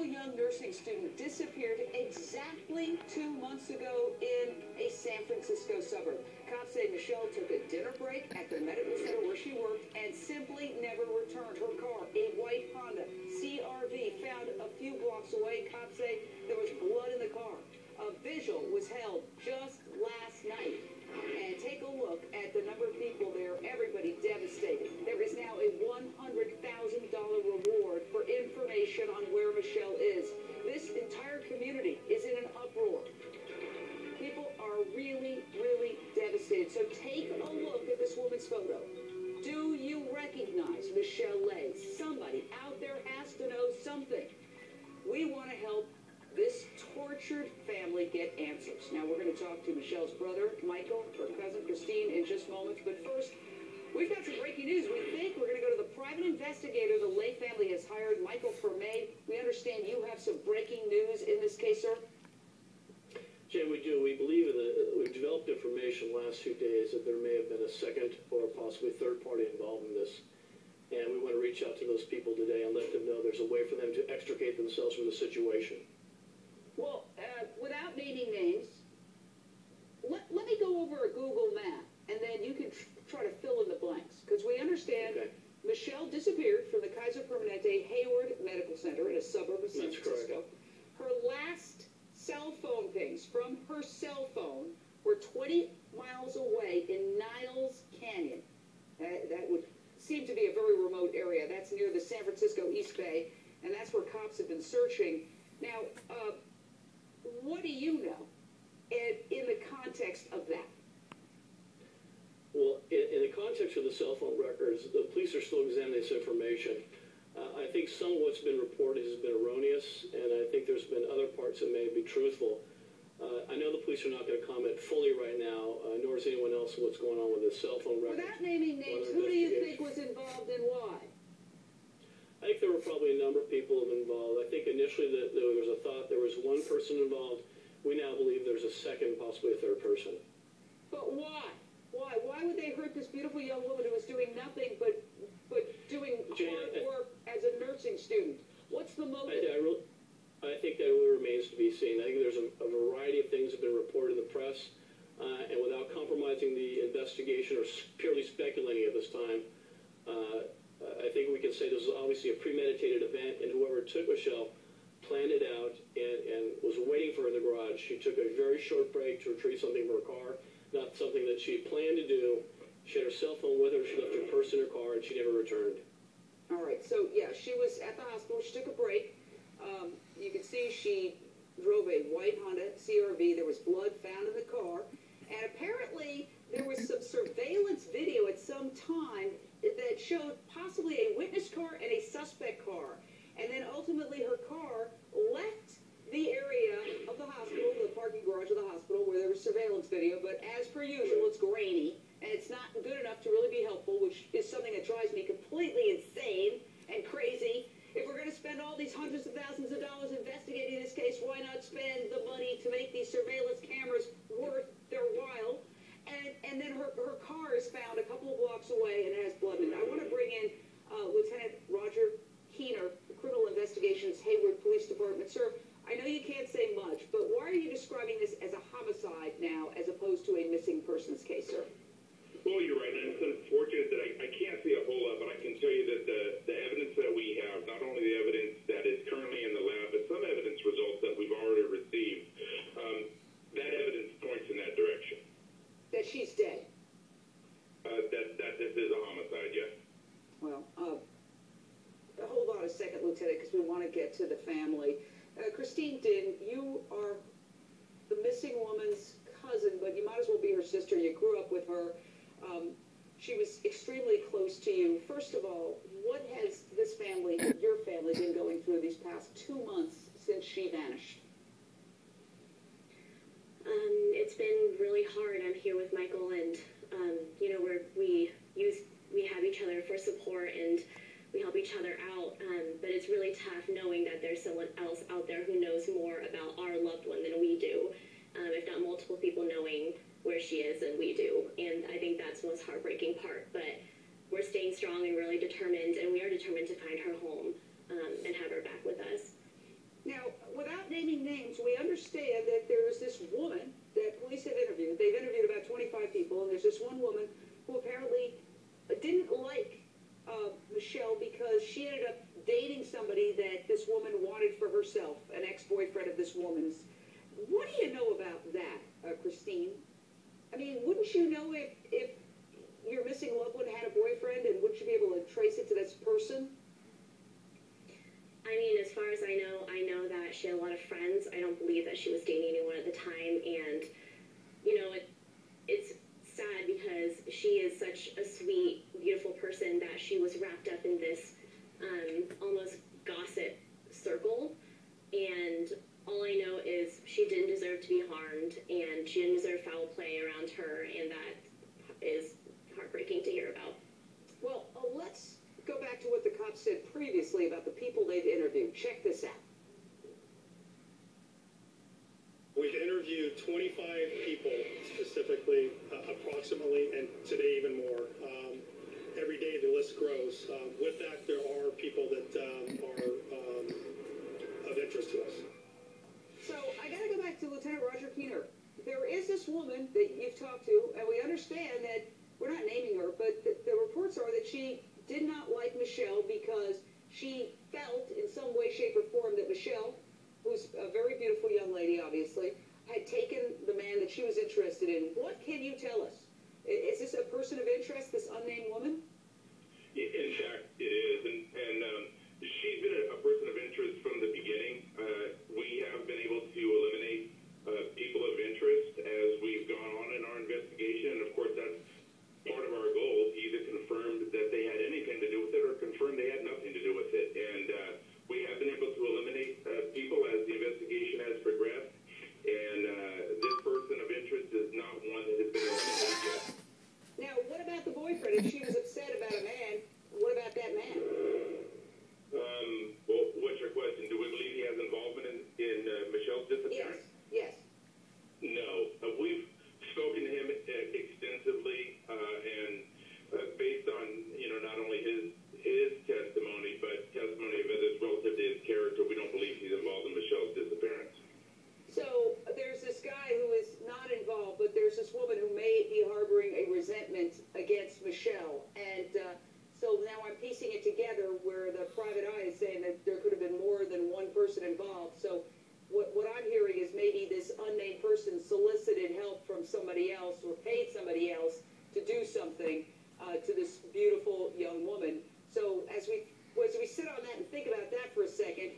beautiful young nursing student disappeared exactly 2 months ago in a San Francisco suburb. Cops say Michelle took a dinner break at the medical center where she worked and simply never returned. Her car, a white Honda CRV, found a few blocks away. Cops say there was blood in the car. A vigil was held just last night. And take a look at the number of people there. Everybody devastated. There is now a $100,000 reward for information on where Michelle is. This entire community is in an uproar. People are really, really devastated. So take a look at this woman's photo. Do you recognize Michelle Lay? Somebody out there has to know something. We want to help this tortured family get answers. Now, we're going to talk to Michelle's brother, Michael, her cousin, Christine, in just moments. But first, we've got some breaking news. We think we're going to go to the private investigator the Lay family has hired, Michael Fermay. We understand you have some breaking news in this case, sir? Jay, we do. We believe we've developed information last few days that there may have been a second or possibly third party involved in this. And we want to reach out to those people today and let them know there's a way for them to extricate themselves from the situation. Well, without naming names, let me go over a Google map, and then you can try to fill in the blanks. Because we understand Michelle disappeared from the Kaiser Permanente Hayward Medical Center in a suburb of San Francisco. Her last cell phone pings from her cell phone were 20 miles away in Niles Canyon. That would seem to be a very remote area. That's near the San Francisco East Bay, and that's where cops have been searching. Now, what do you know in the context of that? Well, in the context of the cell phone records, the police are still examining this information. I think some of what's been reported has been erroneous, and I think there's been other parts that may be truthful. I know the police are not going to comment fully right now, nor is anyone else on what's going on with the cell phone records. Without naming names, who do you think was involved and why? I think there were probably a number of people involved. I think initially that there was a thought there was one person involved. We now believe there's a second, possibly a third person. But why? Why? Why would they hurt this beautiful young woman who was doing nothing but doing hard work as a nursing student? What's the motive? I think that really remains to be seen. I think there's a variety of things that have been reported in the press, and without compromising the investigation or purely speculating at this time, I think we can say this was obviously a premeditated event, and whoever took Michelle planned it out and was waiting for her in the garage. She took a very short break to retrieve something from her car, not something that she had planned to do. She had her cell phone with her. She left her purse in her car, and she never returned. All right. So, yeah, she was at the hospital. She took a break. You can see she drove a white Honda CRV. There was blood found in the car. And apparently there was some surveillance video at some time that showed possibly a witness car and a suspect car. And then ultimately her car left the area of the hospital, the parking garage of the hospital, where there was surveillance video. But as per usual, it's grainy, and it's not good enough to really be helpful, which is something that drives me completely insane and crazy. If we're going to spend all these hundreds of thousands of dollars investigating this case, why not spend the money to make these surveillance cameras worth their while? And then her car is found a couple of blocks away and it has blood in it. I want to bring in Lieutenant Roger Keener, Criminal Investigations, Hayward Police Department. Sir, I know you can't say much, but why are you describing this as a homicide now as opposed to a missing persons case, sir? Well, you're right, and it's unfortunate that I can't say a whole lot, but I can tell you that the evidence that we have, not only the evidence that is currently in the lab, but some evidence results that we've already received, that evidence points in that direction. That she's dead? That this is a homicide, yes. Well, hold on a second, Lieutenant, because we want to get to the family. Christine Din, you are the missing woman's cousin, but you might as well be her sister. You grew up with her. She was extremely close to you. First of all, what has this family, your family, been going through these past 2 months since she vanished? It's been really hard. I'm here with Michael, and you know, we have each other for support, and we help each other out. But it's really tough knowing that there's someone else out there who knows more about our loved one than we do. If not multiple people knowing where she is than we do. And I think that's the most heartbreaking part. But we're staying strong and really determined, and we are determined to find her home and have her back with us. names, we understand that there is this woman that police have interviewed. They've interviewed about 25 people, and there's this one woman who apparently didn't like Michelle because she ended up dating somebody that this woman wanted for herself, an ex-boyfriend of this woman's. What do you know about that, Christine? I mean, wouldn't you know if your missing loved one had a boyfriend, and wouldn't you be able to trace it to this person? I mean, as far as I know that she had a lot of friends. I don't believe that she was dating anyone at the time, and, you know, it's sad because she is such a sweet, beautiful person that she was wrapped up in this almost gossip circle, and all I know is she didn't deserve to be harmed, and she didn't deserve foul play around her, and that is heartbreaking to hear about. Well, let's go back to what the cops said previously about the people they've interviewed. Check this out. We've interviewed 25 people specifically, approximately, and today even more. Every day the list grows. With that, there are people that are of interest to us. So I got to go back to Lieutenant Roger Keener. There is this woman that you've talked to, and we understand that we're not naming her, but the reports are that she did not like Michelle because she felt in some way, shape, or form that Michelle, who's a very beautiful young lady, obviously, had taken the man that she was interested in. What can you tell us? Is this a person of interest, this unnamed woman? In fact, it is, and she's been a person of interest from the beginning. We have been able to eliminate people of interest as we've gone on in our investigation, and of course that's part of our goal, either confirmed that they had anything to do with it or confirmed they had nothing to do with it. And we have been able to eliminate people as the investigation has progressed, and this person of interest is not one that has been eliminated yet. Now, what about the boyfriend? If she was upset about a man, what about that man? Well, what's your question? Do we believe he has involvement in Michelle's disappearance? Yes. No. We've spoken to him extensively, and based on, not only his testimony, but testimony of others relative to his character, we don't believe he's involved in Michelle's disappearance. So there's this guy who is not involved, but there's this woman who may be harboring a resentment against Michelle, and so now I'm piecing it together where the private eye is saying that there could have been more than one person involved. So what I'm hearing is maybe this unnamed person solicited help from somebody else or paid somebody else to do something to this beautiful young woman. So as we sit on that and think about that for a second,